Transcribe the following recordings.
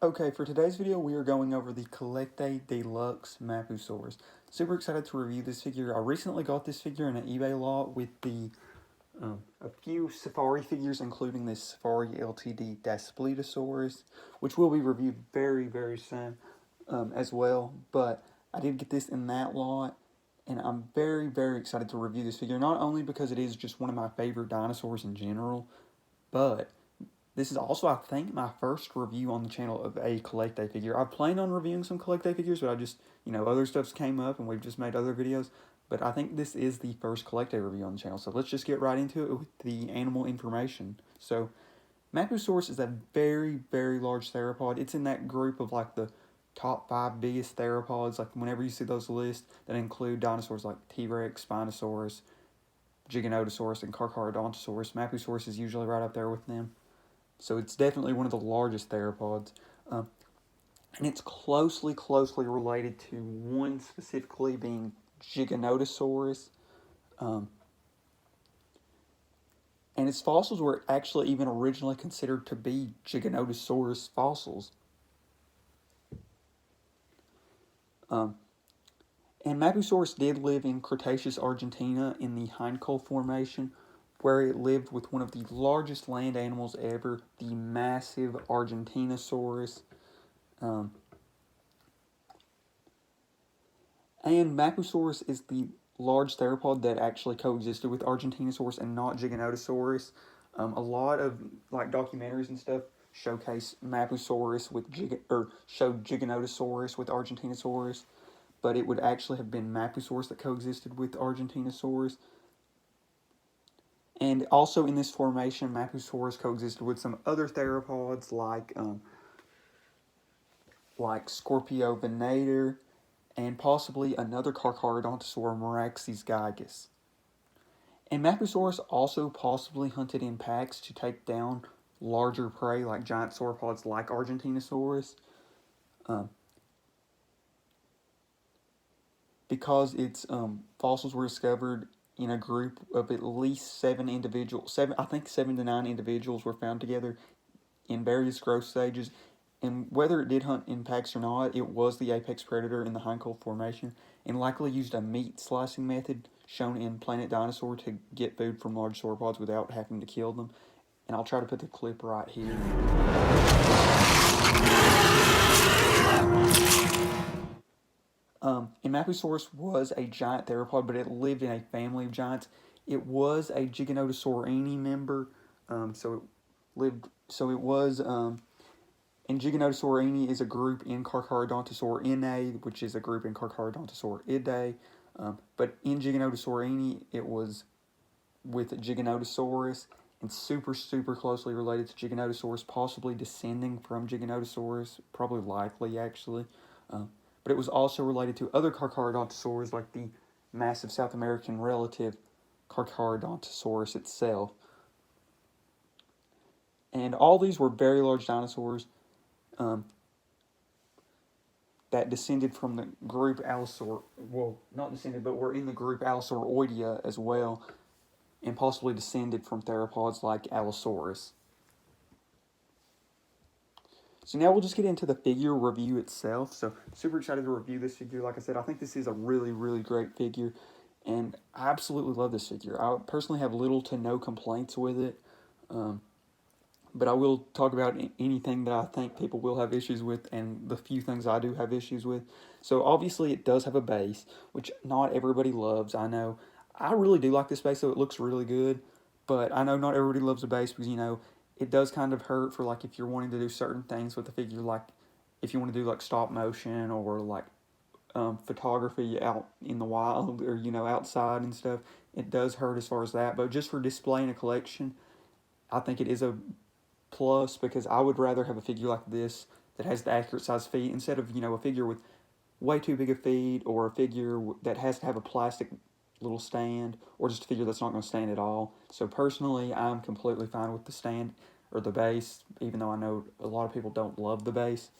Okay, for today's video, we are going over the CollectA Deluxe Mapusaurus. Super excited to review this figure. I recently got this figure in an eBay lot with a few Safari figures, including this Safari LTD Daspletosaurus, which will be reviewed very, very soon as well. But I did get this in that lot, and I'm very, very excited to review this figure, not only because it is just one of my favorite dinosaurs in general, but this is also, I think, my first review on the channel of a CollectA figure. I planned on reviewing some CollectA figures, but I just, other stuff's came up and we've just made other videos. But I think this is the first CollectA review on the channel. So let's just get right into it with the animal information. So Mapusaurus is a very, very large theropod. It's in that group of like the top 5 biggest theropods. Like whenever you see those lists that include dinosaurs like T-Rex, Spinosaurus, Giganotosaurus, and Carcharodontosaurus, Mapusaurus is usually right up there with them. So it's definitely one of the largest theropods. And it's closely related to one specifically being Giganotosaurus. And its fossils were actually even originally considered to be Giganotosaurus fossils. And Mapusaurus did live in Cretaceous Argentina in the Hindcoal Formation, where it lived with one of the largest land animals ever, the massive Argentinosaurus. And Mapusaurus is the large theropod that actually coexisted with Argentinosaurus and not Giganotosaurus. A lot of like documentaries and stuff showcase Mapusaurus with showed Giganotosaurus with Argentinosaurus, but it would actually have been Mapusaurus that coexisted with Argentinosaurus. And also in this formation, Mapusaurus coexisted with some other theropods like Scorpiovenator and possibly another Carcharodontosaurus, Meraxes gigas. And Mapusaurus also possibly hunted in packs to take down larger prey like giant sauropods like Argentinosaurus. Because its fossils were discovered in a group of at least 7 individuals. I think 7 to 9 individuals were found together in various growth stages. And whether it did hunt in packs or not, it was the apex predator in the Hindcoal Formation and likely used a meat slicing method shown in Planet Dinosaur to get food from large sauropods without having to kill them. And I'll try to put the clip right here. And Mapusaurus was a giant theropod, but it lived in a family of giants. It was a Giganotosaurus member, and Giganotosaurus is a group in Carcharodontosauridae, which is a group in Carcharodontosauridae. But in Giganotosaurus, it was with Giganotosaurus and super closely related to Giganotosaurus, possibly descending from Giganotosaurus, probably likely actually. But it was also related to other Carcharodontosaurs like the massive South American relative Carcharodontosaurus itself. And all these were very large dinosaurs that descended from the group Allosaur. Well, not descended, but were in the group Allosauroidea as well, and possibly descended from theropods like Allosaurus. So now we'll just get into the figure review itself. So super excited to review this figure. Like I said, I think this is a really great figure, and I absolutely love this figure. I personally have little to no complaints with it, but I will talk about anything that I think people will have issues with and the few things I do have issues with. So obviously it does have a base, which not everybody loves. I know I really do like this base, so it looks really good, but I know not everybody loves a base because, it does kind of hurt for like if you're wanting to do certain things with the figure, like if you want to do like stop motion or like photography out in the wild or outside and stuff. It does hurt as far as that, but just for displaying a collection, I think it is a plus because I would rather have a figure like this that has the accurate size feet instead of a figure with way too big a feet or a figure that has to have a plastic little stand or just a figure that's not going to stand at all. So personally, I'm completely fine with the stand or the base, even though I know a lot of people don't love the base.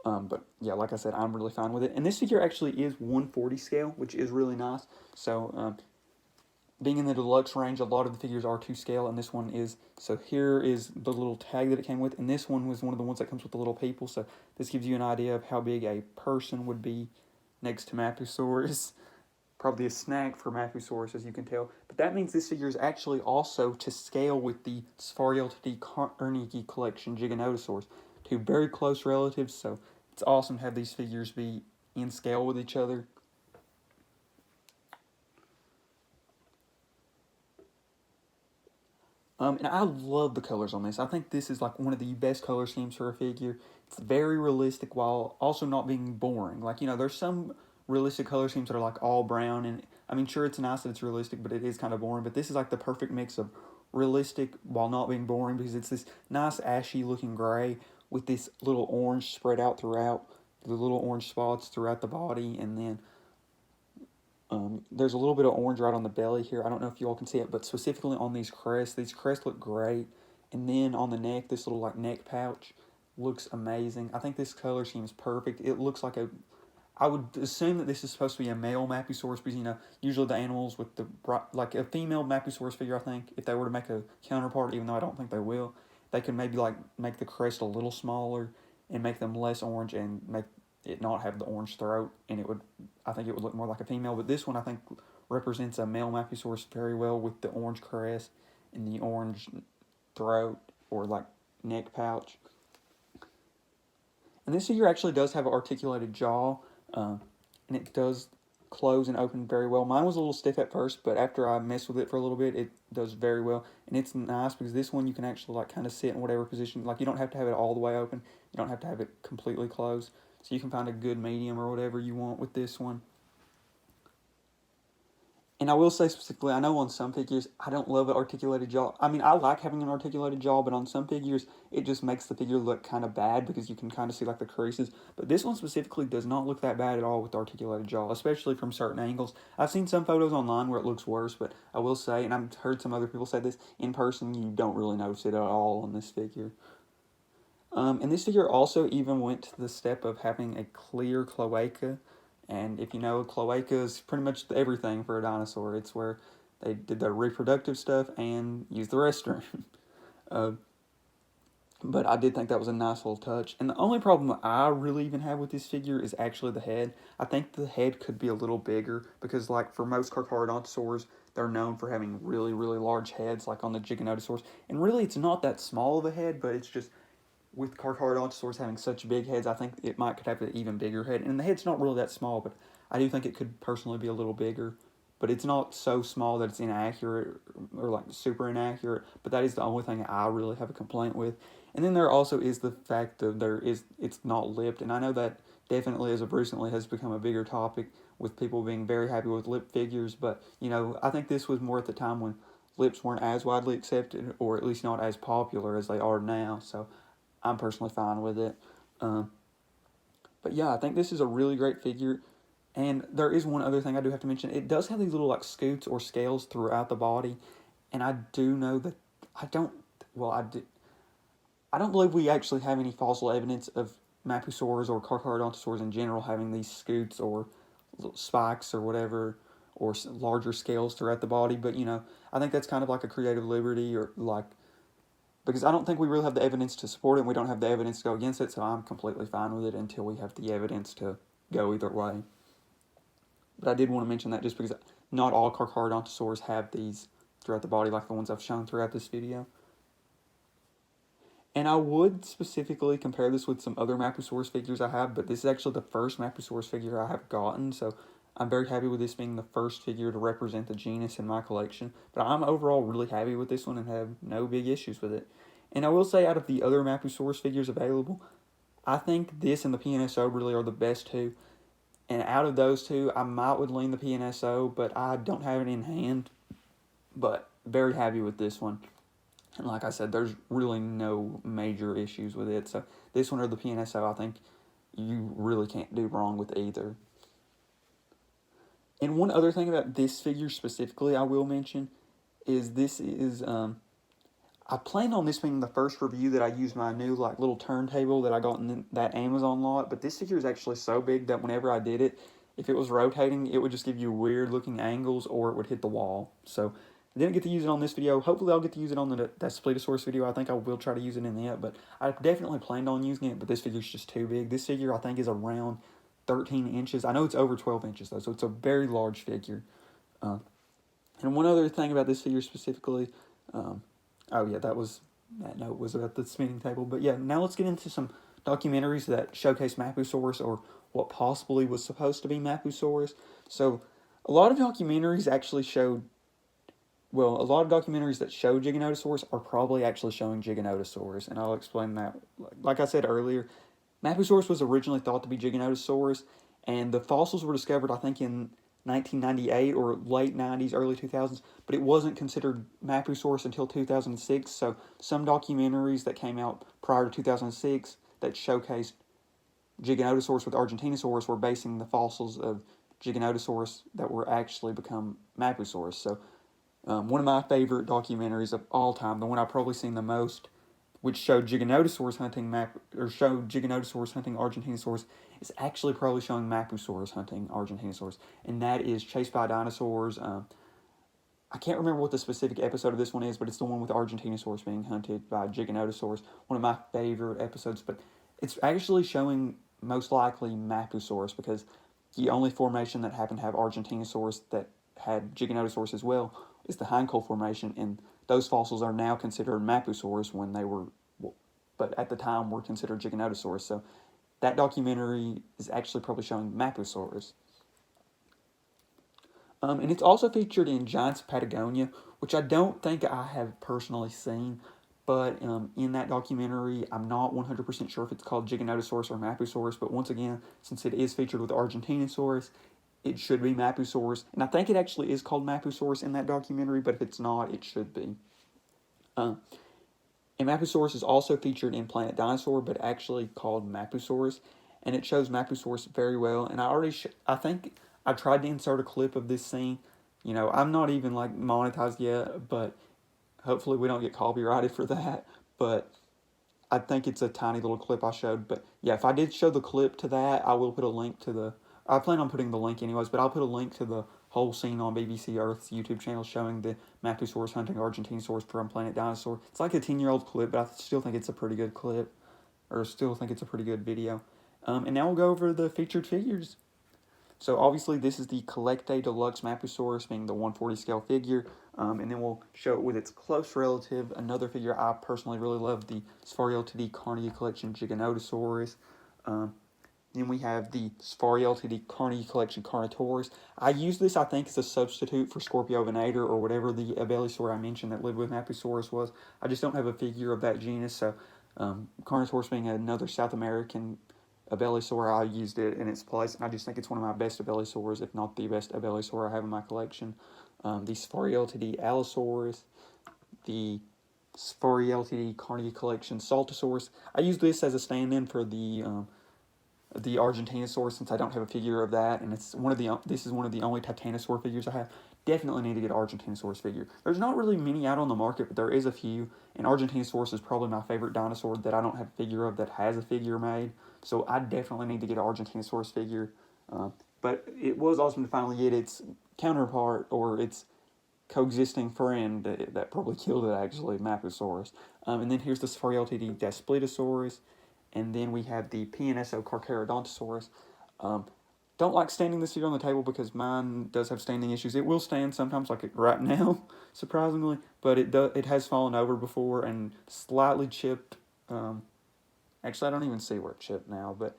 But yeah, like I said, I'm really fine with it. And this figure actually is 1/40 scale, which is really nice. So being in the deluxe range, a lot of the figures are to scale, and this one is. So here is the little tag that it came with, and this one was one of the ones that comes with the little people, so this gives you an idea of how big a person would be next to Mapusaurus. Probably a snack for Mapusaurus, as you can tell. But that means this figure is actually also to scale with the Safari Ltd. Carnegie Collection Giganotosaurus. Two very close relatives, so it's awesome to have these figures be in scale with each other. And I love the colors on this. I think this is like one of the best color schemes for a figure. It's very realistic while also not being boring. Like, you know, there's some realistic color schemes that are like all brown, and I mean, sure, it's nice that it's realistic, but it is kind of boring. But this is like the perfect mix of realistic while not being boring, because it's this nice ashy looking gray with this little orange spread out throughout, the little orange spots throughout the body, and then there's a little bit of orange right on the belly here. I don't know if you all can see it, but specifically on these crests look great. And then on the neck, this little like neck pouch looks amazing. I think this color scheme is perfect. It looks like I would assume that this is supposed to be a male Mapusaurus, because, you know, usually the animals with the, like a female Mapusaurus figure, I think, if they were to make a counterpart, even though I don't think they will, they could maybe like make the crest a little smaller and make them less orange and make it not have the orange throat, and I think it would look more like a female. But this one, I think, represents a male Mapusaurus very well with the orange crest and the orange throat or like neck pouch. And this figure actually does have an articulated jaw, and it does close and open very well. Mine was a little stiff at first, but after I messed with it for a little bit, it does very well. And it's nice because this one you can actually like kind of sit in whatever position. Like, you don't have to have it all the way open. You don't have to have it completely closed. So you can find a good medium or whatever you want with this one. And I will say specifically, I know on some figures, I don't love an articulated jaw. I mean, I like having an articulated jaw, but on some figures, it just makes the figure look kind of bad because you can kind of see like the creases. But this one specifically does not look that bad at all with the articulated jaw, especially from certain angles. I've seen some photos online where it looks worse, but I will say, and I've heard some other people say this, in person, you don't really notice it at all on this figure. And this figure also even went to the step of having a clear cloaca. And if you know, cloaca is pretty much everything for a dinosaur. It's where they did their reproductive stuff and used the restroom. But I did think that was a nice little touch. And the only problem I really even have with this figure is actually the head. I think the head could be a little bigger because, like, for most Carcharodontosaurs, they're known for having really, really large heads, like on the Giganotosaurus. And really, it's not that small of a head, but it's just, with Carcharodontosaurs having such big heads, I think it could have an even bigger head. And the head's not really that small, but I do think it could personally be a little bigger. But it's not so small that it's inaccurate or like super inaccurate. But that is the only thing I really have a complaint with. And then there also is the fact that it's not lipped. And I know that definitely as of recently has become a bigger topic with people being very happy with lip figures. But, you know, I think this was more at the time when lips weren't as widely accepted, or at least not as popular as they are now. So I'm personally fine with it. But yeah, I think this is a really great figure. And there is one other thing I do have to mention. It does have these little like scoots or scales throughout the body. And I do know that I don't believe we actually have any fossil evidence of Mapusaurs or Carcharodontosaurs in general having these scoots or spikes or whatever, or larger scales throughout the body. But, you know, I think that's kind of like a creative liberty, or like, because I don't think we really have the evidence to support it, and we don't have the evidence to go against it, so I'm completely fine with it until we have the evidence to go either way. But I did want to mention that just because not all Carcharodontosaurs have these throughout the body like the ones I've shown throughout this video. And I would specifically compare this with some other Mapusaurus figures I have, but this is actually the first Mapusaurus figure I have gotten, so I'm very happy with this being the first figure to represent the genus in my collection. But I'm overall really happy with this one and have no big issues with it. And I will say, out of the other Mapusaurus figures available, I think this and the PNSO really are the best two. And out of those two, I would lean the PNSO, but I don't have it in hand. But very happy with this one. And like I said, there's really no major issues with it. So this one or the PNSO, I think you really can't do wrong with either. And one other thing about this figure specifically I will mention is this is, I planned on this being the first review that I used my new like little turntable that I got in that Amazon lot. But this figure is actually so big that whenever I did it, if it was rotating, it would just give you weird looking angles, or it would hit the wall. So I didn't get to use it on this video. Hopefully I'll get to use it on the Spinosaurus video. I think I will try to use it in that, but I definitely planned on using it, but this figure's just too big. This figure I think is around 13 inches. I know it's over 12 inches though, so it's a very large figure. And one other thing about this figure specifically, oh yeah, that note was about the spinning table. But yeah, now let's get into some documentaries that showcase Mapusaurus, or what possibly was supposed to be Mapusaurus. So a lot of documentaries actually showed, well, a lot of documentaries that show Giganotosaurus are probably actually showing Giganotosaurus, and I'll explain that. Like I said earlier, Mapusaurus was originally thought to be Giganotosaurus, and the fossils were discovered, I think, in 1998 or late 90s, early 2000s, but it wasn't considered Mapusaurus until 2006. So some documentaries that came out prior to 2006 that showcased Giganotosaurus with Argentinosaurus were basing the fossils of Giganotosaurus that were actually become Mapusaurus. So one of my favorite documentaries of all time, the one I've probably seen the most, which showed Giganotosaurus hunting Argentinosaurus, is actually probably showing Mapusaurus hunting Argentinosaurus, and that is Chased by Dinosaurs. I can't remember what the specific episode of this one is, but it's the one with Argentinosaurus being hunted by Giganotosaurus. One of my favorite episodes, but it's actually showing most likely Mapusaurus, because the only formation that happened to have Argentinosaurus that had Giganotosaurus as well is the hindcold formation, and those fossils are now considered Mapusaurus when they were, but at the time were considered Giganotosaurus. So that documentary is actually probably showing Mapusaurus. And it's also featured in Giants of Patagonia, which I don't think I have personally seen, but in that documentary, I'm not 100% sure if it's called Giganotosaurus or Mapusaurus, but once again, since it is featured with Argentinosaurus, it should be Mapusaurus, and I think it actually is called Mapusaurus in that documentary, but if it's not, it should be. And Mapusaurus is also featured in Planet Dinosaur, but actually called Mapusaurus, and it shows Mapusaurus very well. And I think I tried to insert a clip of this scene. You know, I'm not even like monetized yet, but hopefully we don't get copyrighted for that. But I think it's a tiny little clip I showed. But yeah, if I did show the clip to that, I will put a link to the. I plan on putting the link anyways, but I'll put a link to the whole scene on BBC Earth's YouTube channel showing the Mapusaurus hunting Argentinosaurus from Planet Dinosaur. It's like a 10-year-old clip, but I still think it's a pretty good clip, or still think it's a pretty good video. And now we'll go over the featured figures. So obviously this is the CollectA Deluxe Mapusaurus, being the 140 scale figure, and then we'll show it with its close relative, another figure I personally really love, the Safari Ltd. Carnegie Collection Giganotosaurus. Then we have the Safari Ltd. Carnegie Collection Carnotaurus. I use this, I think, as a substitute for Scorpio Venator or whatever the Abelisaur I mentioned that lived with Mapusaurus was. I just don't have a figure of that genus, so Carnotaurus being another South American Abelisaur, I used it in its place, and I just think it's one of my best Abelisaurs, if not the best Abelisaur I have in my collection. The Safari Ltd. Allosaurus, the Safari Ltd. Carnegie Collection Saltosaurus. I use this as a stand-in for the Argentinosaurus, since I don't have a figure of that, and this is one of the only Titanosaur figures I have. Definitely need to get an Argentinosaurus figure. There's not really many out on the market, but there is a few, and Argentinosaurus is probably my favorite dinosaur that I don't have a figure of that has a figure made, so I definitely need to get an Argentinosaurus figure. But it was awesome to finally get its counterpart, or its coexisting friend that probably killed it, actually, Mapusaurus. And then here's the Safari Ltd. Daspletosaurus. And then we have the PNSO Carcharodontosaurus. Don't like standing this figure on the table because mine does have standing issues. It will stand sometimes, like right now, surprisingly, but it has fallen over before and slightly chipped. Actually, I don't even see where it chipped now, but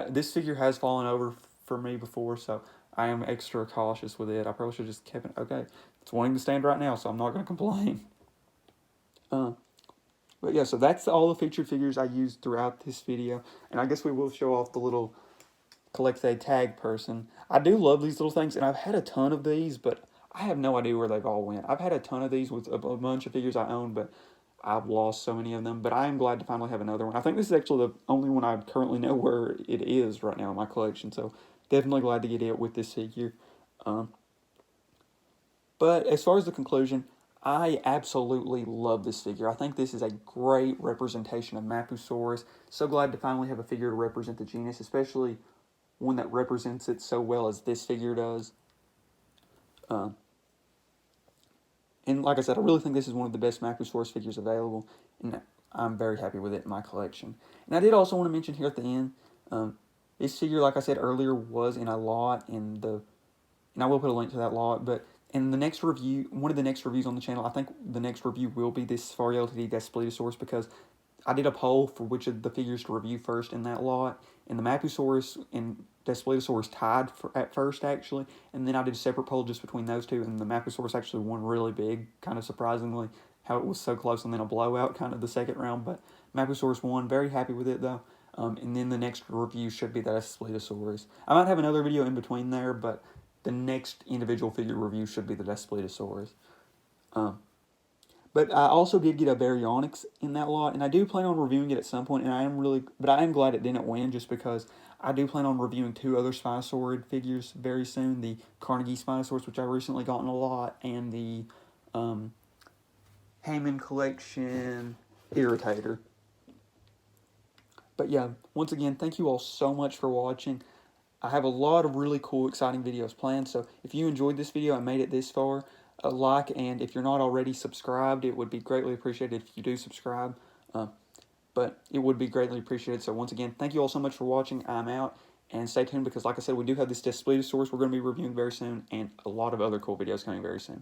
this figure has fallen over for me before, so I am extra cautious with it. I probably should have just kept it. Okay, it's wanting to stand right now, so I'm not going to complain. But yeah, so that's all the featured figures I used throughout this video. And I guess we will show off the little CollectA tag person. I do love these little things, and I've had a ton of these, but I have no idea where they've all went. I've had a ton of these with a bunch of figures I own, but I've lost so many of them. But I am glad to finally have another one. I think this is actually the only one I currently know where it is right now in my collection, so definitely glad to get it with this figure. But as far as the conclusion, I absolutely love this figure. I think this is a great representation of Mapusaurus. So glad to finally have a figure to represent the genus, especially one that represents it so well as this figure does. And like I said, I really think this is one of the best Mapusaurus figures available, and I'm very happy with it in my collection. And I did also want to mention here at the end, this figure, like I said earlier, was in a lot, and I will put a link to that lot, but in the next review, one of the next reviews on the channel, I think the next review will be this Safari Ltd Daspletosaurus, because I did a poll for which of the figures to review first in that lot, and the Mapusaurus and Daspletosaurus tied at first, actually, and then I did a separate poll just between those two, and the Mapusaurus actually won really big, kind of surprisingly, how it was so close, and then a blowout kind of the second round, but Mapusaurus won. Very happy with it, though. And then the next review should be that Daspletosaurus. I might have another video in between there, but the next individual figure review should be the Daspletosaurus. But I also did get a Baryonyx in that lot, and I do plan on reviewing it at some point, and I am glad it didn't win, just because I do plan on reviewing 2 other Spinosaurid figures very soon, the Carnegie Spinosaurus, which I recently got in a lot, and the Heyman Collection Irritator. But yeah, once again, thank you all so much for watching. I have a lot of really cool, exciting videos planned, so if you enjoyed this video and made it this far, a like, and if you're not already subscribed, it would be greatly appreciated if you do subscribe, but it would be greatly appreciated. So once again, thank you all so much for watching. I'm out, and stay tuned, because like I said, we do have this Daspletosaurus we're going to be reviewing very soon, and a lot of other cool videos coming very soon.